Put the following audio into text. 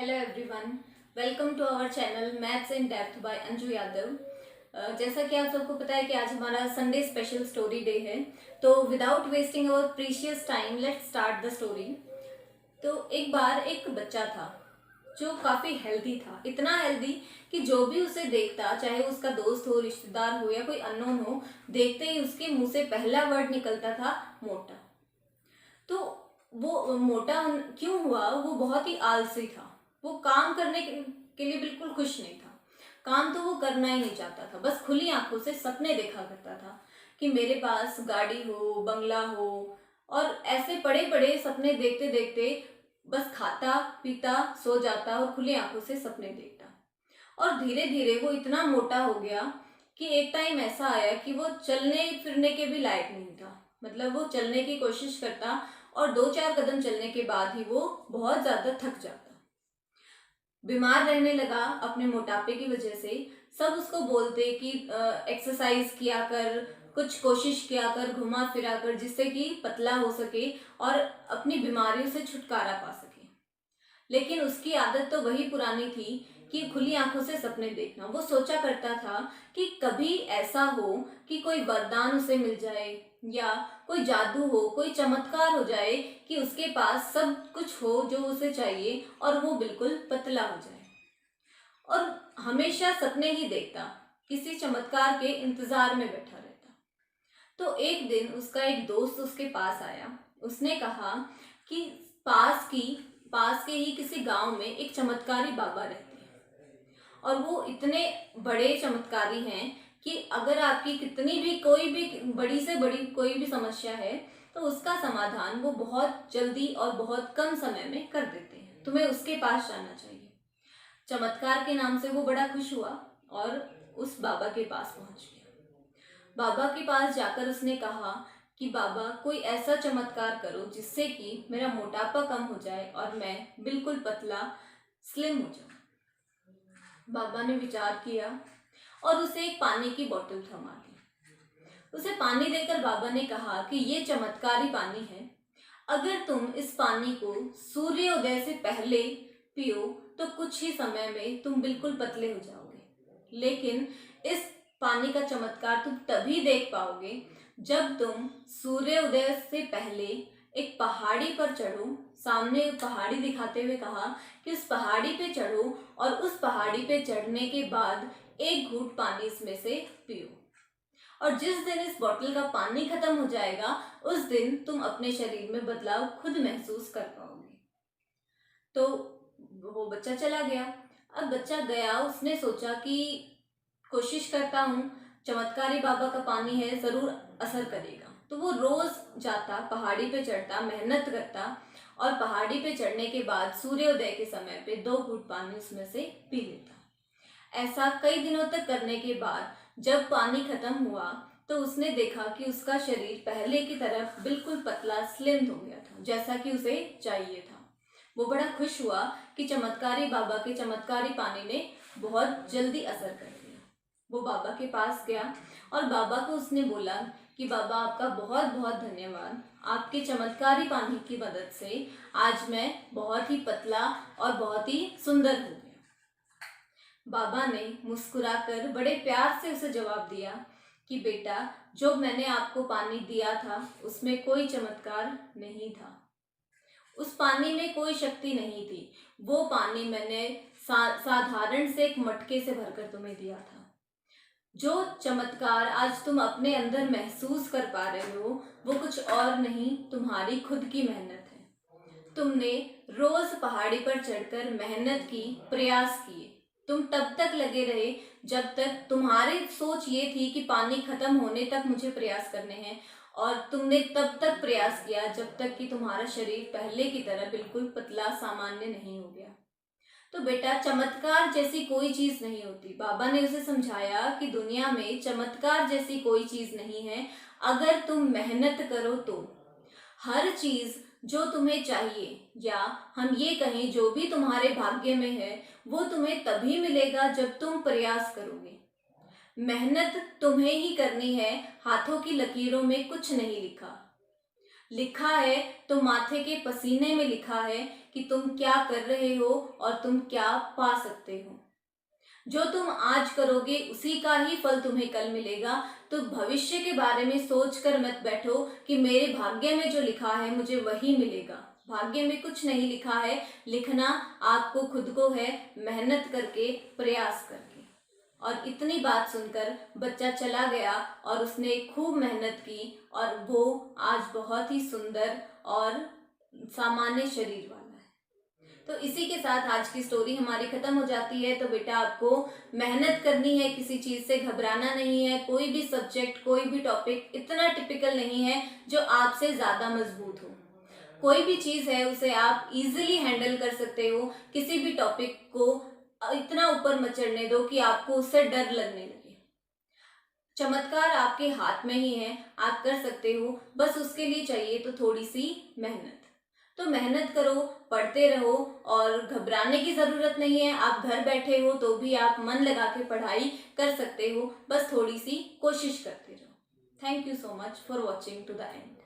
Hello everyone, welcome to our channel maths in depth by Anju Yadav. जैसा कि आप सबको पता है कि आज हमारा संडे स्पेशल स्टोरी डे है, तो without wasting our precious time let's start the story. तो एक बार एक बच्चा था जो काफ़ी हेल्दी था, इतना हेल्दी कि जो भी उसे देखता, चाहे वो उसका दोस्त हो, रिश्तेदार हो या कोई अननोन हो, देखते ही उसके मुंह से पहला वर्ड निकलता था मोटा। तो वो मोटा क्यों हुआ? वो बहुत ही आलसी था। वो काम करने के लिए बिल्कुल खुश नहीं था। काम तो वो करना ही नहीं चाहता था, बस खुली आंखों से सपने देखा करता था कि मेरे पास गाड़ी हो, बंगला हो, और ऐसे बड़े बड़े सपने देखते देखते बस खाता पीता सो जाता और खुली आंखों से सपने देखता। और धीरे धीरे वो इतना मोटा हो गया कि एक टाइम ऐसा आया कि वो चलने फिरने के भी लायक नहीं था। मतलब वो चलने की कोशिश करता और 2-4 कदम चलने के बाद ही वो बहुत ज्यादा थक जाता, बीमार रहने लगा अपने मोटापे की वजह से। सब उसको बोलते कि एक्सरसाइज किया कर, कुछ कोशिश किया कर, घुमा फिरा कर, जिससे कि पतला हो सके और अपनी बीमारियों से छुटकारा पा सके। लेकिन उसकी आदत तो वही पुरानी थी कि खुली आंखों से सपने देखना। वो सोचा करता था कि कभी ऐसा हो कि कोई वरदान उसे मिल जाए या कोई जादू हो, कोई चमत्कार हो जाए कि उसके पास सब कुछ हो जो उसे चाहिए और वो बिल्कुल पतला हो जाए। और हमेशा सपने ही देखता, किसी चमत्कार के इंतजार में बैठा रहता। तो एक दिन उसका एक दोस्त उसके पास आया। उसने कहा कि पास की पास के ही किसी गांव में एक चमत्कारी बाबा रहते हैं और वो इतने बड़े चमत्कारी हैं कि अगर आपकी कितनी भी कोई भी बड़ी से बड़ी कोई भी समस्या है तो उसका समाधान वो बहुत जल्दी और बहुत कम समय में कर देते हैं। तुम्हें उसके पास जाना चाहिए। चमत्कार के नाम से वो बड़ा खुश हुआ और उस बाबा के पास पहुंच गया। बाबा के पास जाकर उसने कहा कि बाबा कोई ऐसा चमत्कार करो जिससे कि मेरा मोटापा कम हो जाए और मैं बिल्कुल पतला स्लिम हो जाऊं। बाबा ने विचार किया और उसे एक पानी की बोतल थमा दी। उसे पानी देकर बाबा ने कहा कि ये चमत्कारी पानी है, अगर तुम इस पानी को सूर्योदय से पहले पियो तो कुछ ही समय में तुम बिल्कुल पतले हो जाओगे। लेकिन इस पानी का चमत्कार तुम तभी देख पाओगे जब तुम सूर्योदय से पहले एक पहाड़ी पर चढ़ो। सामने पहाड़ी दिखाते हुए कहा कि उस पहाड़ी पे चढ़ो और उस पहाड़ी पे चढ़ने के बाद एक घूंट पानी इसमें से पियो, और जिस दिन इस बोतल का पानी खत्म हो जाएगा उस दिन तुम अपने शरीर में बदलाव खुद महसूस कर पाओगे। तो वो बच्चा चला गया। अब बच्चा गया, उसने सोचा कि कोशिश करता हूँ, चमत्कारी बाबा का पानी है, जरूर असर करेगा। तो वो रोज जाता, पहाड़ी पे चढ़ता, मेहनत करता और पहाड़ी पे चढ़ने के बाद सूर्योदय के समय पे 2 घूंट पानी उसमें से पी लेता। ऐसा कई दिनों तक करने के बाद जब पानी खत्म हुआ तो उसने देखा कि उसका शरीर पहले की तरह बिल्कुल पतला स्लिम हो गया था, जैसा कि उसे चाहिए था। वो बड़ा खुश हुआ कि चमत्कारी बाबा के चमत्कारी पानी ने बहुत जल्दी असर कर दिया। वो बाबा के पास गया और बाबा को उसने बोला कि बाबा आपका बहुत बहुत धन्यवाद, आपके चमत्कारी पानी की मदद से आज मैं बहुत ही पतला और बहुत ही सुंदर हो गया। बाबा ने मुस्कुराकर बड़े प्यार से उसे जवाब दिया कि बेटा, जो मैंने आपको पानी दिया था उसमें कोई चमत्कार नहीं था, उस पानी में कोई शक्ति नहीं थी। वो पानी मैंने साधारण से एक मटके से भरकर तुम्हें दिया था। जो चमत्कार आज तुम अपने अंदर महसूस कर पा रहे हो वो कुछ और नहीं, तुम्हारी खुद की मेहनत है। तुमने रोज पहाड़ी पर चढ़कर मेहनत की, प्रयास किए। तुम तब तक लगे रहे जब तक तुम्हारी सोच ये थी कि पानी खत्म होने तक मुझे प्रयास करने हैं, और तुमने तब तक प्रयास किया जब तक कि तुम्हारा शरीर पहले की तरह बिल्कुल पतला सामान्य नहीं हो गया। तो बेटा, चमत्कार जैसी कोई चीज नहीं होती। बाबा ने उसे समझाया कि दुनिया में चमत्कार जैसी कोई चीज नहीं है, अगर तुम मेहनत करो तो। हर चीज जो तुम्हें चाहिए, या हम ये कहें जो भी तुम्हारे भाग्य में है, वो तुम्हें तभी मिलेगा जब तुम प्रयास करोगे। मेहनत तुम्हें ही करनी है, हाथों की लकीरों में कुछ नहीं लिखा। लिखा है तो माथे के पसीने में लिखा है कि तुम क्या कर रहे हो और तुम क्या पा सकते हो। जो तुम आज करोगे उसी का ही फल तुम्हें कल मिलेगा। तो भविष्य के बारे में सोचकर मत बैठो कि मेरे भाग्य में जो लिखा है मुझे वही मिलेगा। भाग्य में कुछ नहीं लिखा है, लिखना आपको खुद को है, मेहनत करके, प्रयास करके। और इतनी बात सुनकर बच्चा चला गया और उसने खूब मेहनत की और वो आज बहुत ही सुंदर और सामान्य शरीर वाला है। तो इसी के साथ आज की स्टोरी हमारी खत्म हो जाती है। तो बेटा आपको मेहनत करनी है, किसी चीज से घबराना नहीं है। कोई भी सब्जेक्ट, कोई भी टॉपिक इतना टिपिकल नहीं है जो आपसे ज्यादा मजबूत हो। कोई भी चीज है उसे आप इजीली हैंडल कर सकते हो। किसी भी टॉपिक को इतना ऊपर मत चढ़ने दो कि आपको उससे डर लगने लगे। चमत्कार आपके हाथ में ही है, आप कर सकते हो। बस उसके लिए चाहिए तो थोड़ी सी मेहनत। तो मेहनत करो, पढ़ते रहो और घबराने की जरूरत नहीं है। आप घर बैठे हो तो भी आप मन लगा के पढ़ाई कर सकते हो, बस थोड़ी सी कोशिश करते रहो। Thank you so much for watching to the and.